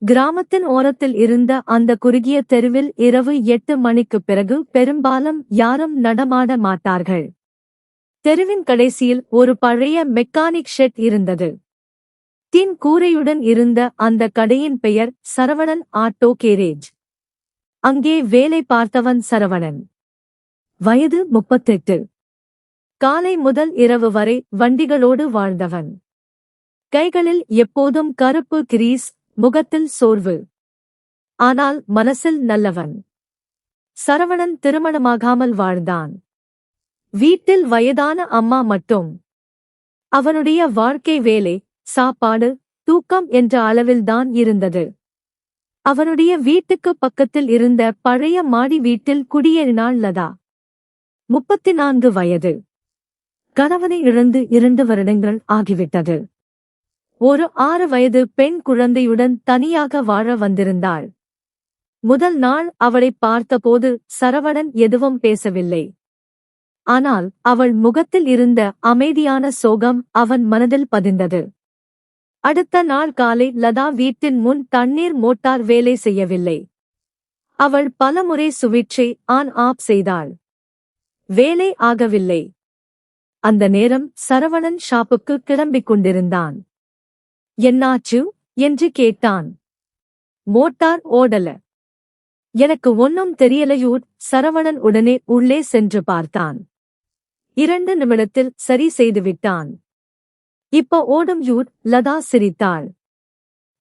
கிராமத்தின் ஓரத்தில் இருந்த அந்த குறுகிய தெருவில் இரவு 8 மணிக்குப் பிறகு பெரும்பாலும் யாரும் நடமாட மாட்டார்கள். தெருவின் கடைசியில் ஒரு பழைய மெக்கானிக் ஷெட் இருந்தது. தின் கூரையுடன் இருந்த அந்த கடையின் பெயர் சரவணன் ஆட்டோ கேரேஜ். அங்கே வேலை பார்த்தவன் சரவணன். வயது 38. காலை முதல் இரவு வரை வண்டிகளோடு வாழ்ந்தவன். கைகளில் எப்போதும் கருப்பு கிரீஸ், முகத்தில் சோர்வு. ஆனால் மனசில் நல்லவன். சரவணன் திருமணமாகாமல் வாழ்ந்தான். வீட்டில் வயதான அம்மா மட்டும். அவனுடைய வாழ்க்கை வேலை, சாப்பாடு, தூக்கம் என்ற அளவில்தான் இருந்தது. அவனுடைய வீட்டுக்கு பக்கத்தில் இருந்த பழைய மாடி வீட்டில் குடியேறினாள் லதா. 34 வயது. கணவனை இழந்து 2 வருடங்கள் ஆகிவிட்டது. ஒரு 6 வயது பெண் குழந்தையுடன் தனியாக வாழ வந்திருந்தாள். முதல் நாள் அவளைப் பார்த்தபோது சரவணன் எதுவும் பேசவில்லை. ஆனால் அவள் முகத்தில் இருந்த அமைதியான சோகம் அவன் மனதில் பதிந்தது. அடுத்த நாள் காலை லதா வீட்டின் முன் தண்ணீர் மோட்டார் வேலை செய்யவில்லை. அவள் பலமுறை சுவிட்சை ஆன் ஆஃப் செய்தாள். வேலை ஆகவில்லை. அந்த நேரம் சரவணன் ஷாப்புக்கு கிளம்பிக் கொண்டிருந்தான். என்னாச்சு என்று கேட்டான். மோட்டார் ஓடல. எனக்கு ஒன்னும் தெரியலையூட். சரவணன் உடனே உள்ளே சென்று பார்த்தான். 2 நிமிடத்தில் சரி செய்துவிட்டான். இப்ப ஓடும் யூட். லதா சிரித்தாள்.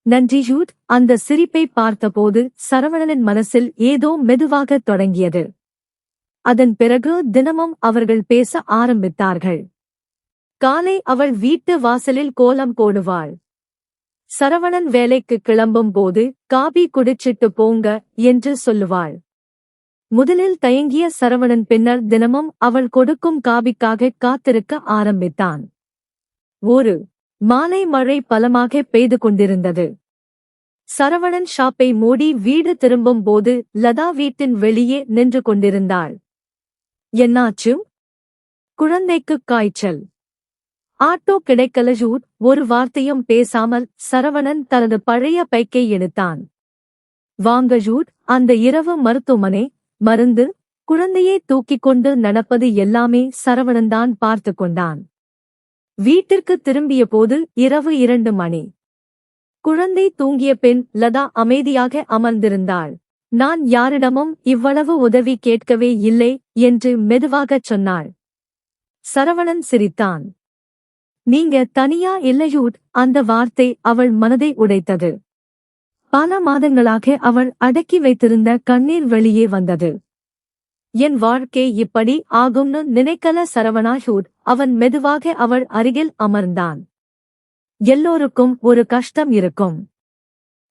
நன்றி யூட். அந்த சிரிப்பை பார்த்தபோது சரவணனின் மனசில் ஏதோ மெதுவாகத் தொடங்கியது. அதன் பிறகு தினமும் அவர்கள் பேச ஆரம்பித்தார்கள். காலை அவள் வீட்டு வாசலில் கோலம் போடுவாள். சரவணன் வேலைக்கு கிளம்பும் போது காபி குடிச்சிட்டு போங்க என்று சொல்லுவாள். முதலில் தயங்கிய சரவணன் பின்னர் தினமும் அவள் கொடுக்கும் காபிக்காக காத்திருக்க ஆரம்பித்தான். ஒரு மாலை மழை பலமாக பெய்து கொண்டிருந்தது. சரவணன் ஷாப்பை மூடி வீடு திரும்பும் போது லதா வீட்டின் வெளியே நின்று கொண்டிருந்தாள். என்னாச்சு? குழந்தைக்கு காய்ச்சல். ஆட்டோ கிடைக்கல யூட். ஒரு வார்த்தையும் பேசாமல் சரவணன் தனது பழைய பைக்கை எடுத்தான். வாங்க யூட். அந்த இரவு மருத்துவமனை, மருந்து, குழந்தையை தூக்கிக் கொண்டு நடப்பது எல்லாமே சரவணன்தான் பார்த்து கொண்டான். வீட்டிற்கு திரும்பிய போது இரவு 2 மணி. குழந்தை தூங்கிய பின் லதா அமைதியாக அமர்ந்திருந்தாள். நான் யாரிடமும் இவ்வளவு உதவி கேட்கவே இல்லை என்று மெதுவாகச் சொன்னாள். சரவணன் சிரித்தான். நீங்க தனியா இல்லையூட். அந்த வார்த்தை அவள் மனதை உடைத்தது. பல மாதங்களாக அவள் அடக்கி வைத்திருந்த கண்ணீர் வெளியே வந்தது. என் வாழ்க்கை இப்படி ஆகும்னு நினைக்கல சரவணா யூட். அவன் மெதுவாக அவள் அருகில் அமர்ந்தான். எல்லோருக்கும் ஒரு கஷ்டம் இருக்கும்.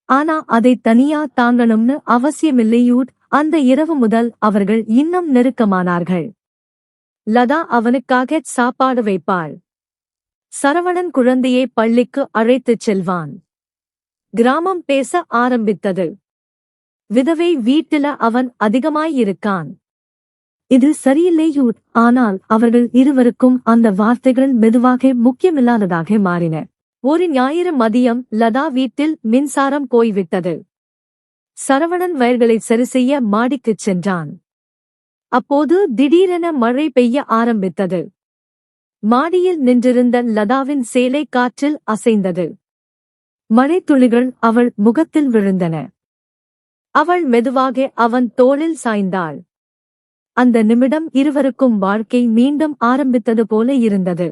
ஆனா அதை தனியா தாங்கணும்னு அவசியமில்லையூட். அந்த இரவு முதல் அவர்கள் இன்னும் நெருக்கமானார்கள். லதா அவனுக்காக சாப்பாடு வைப்பாள். சரவணன் குழந்தையை பள்ளிக்கு அழைத்துச் செல்வான். கிராமம் பேச ஆரம்பித்தது. விதவை வீட்டில அவன் அதிகமாயிருக்கான். இது சரியில்லையூட். ஆனால் அவர்கள் இருவருக்கும் அந்த வார்த்தைகள் மெதுவாக முக்கியமில்லாததாக மாறின. ஒரு ஞாயிறு மதியம் லதா வீட்டில் மின்சாரம் போய்விட்டது. சரவணன் வயல்களை சரிசெய்ய மாடிக்குச் சென்றான். அப்போது திடீரென மழை பெய்ய ஆரம்பித்தது. மாடியில் நின்றிருந்த லதாவின் சேலை காற்றில் அசைந்தது. மழைத்துளிகள் அவள் முகத்தில் விழுந்தன. அவள் மெதுவாக அவன் தோளில் சாய்ந்தாள். அந்த நிமிடம் இருவருக்கும் வாழ்க்கை மீண்டும் ஆரம்பித்தது போல இருந்தது.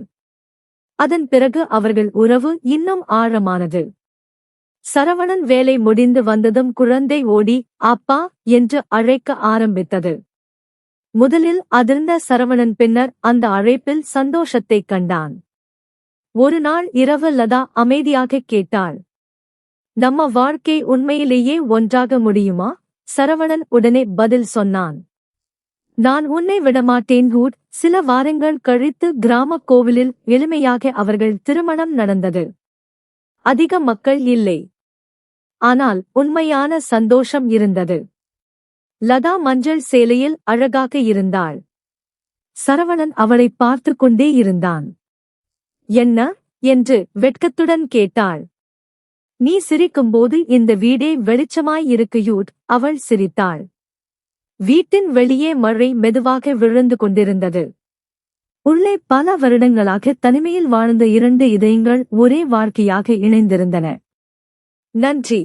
அதன் பிறகு அவர்கள் உறவு இன்னும் ஆழமானது. சரவணன் வேலை முடிந்து வந்ததும் குழந்தை ஓடி அப்பா என்று அழைக்க ஆரம்பித்தது. முதலில் அதிர்ந்த சரவணன் பின்னர் அந்த அழைப்பில் சந்தோஷத்தைக் கண்டான். ஒரு நாள் இரவு லதா அமைதியாகக் கேட்டாள். நம்ம வாழ்க்கை உண்மையிலேயே ஒன்றாக முடியுமா? சரவணன் உடனே பதில் சொன்னான். நான் உன்னை விடமாட்டேன் ஹூட். சில வாரங்கள் கழித்து கிராமக் கோவிலில் எளிமையாக அவர்கள் திருமணம் நடந்தது. அதிக மக்கள் இல்லை. ஆனால் உண்மையான சந்தோஷம் இருந்தது. லதா மஞ்சள் சேலையில் அழகாக இருந்தாள். சரவணன் அவளைப் பார்த்து கொண்டே இருந்தான். என்ன என்று வெட்கத்துடன் கேட்டாள். நீ சிரிக்கும்போது இந்த வீடே வெளிச்சமாய் இருக்குயூட். அவள் சிரித்தாள். வீட்டின் வெளியே மழை மெதுவாக விழுந்து கொண்டிருந்தது. உள்ளே பல வருடங்களாக தனிமையில் வாழ்ந்த 2 இதயங்கள் ஒரே வாழ்க்கையாக இணைந்திருந்தன. நன்றி.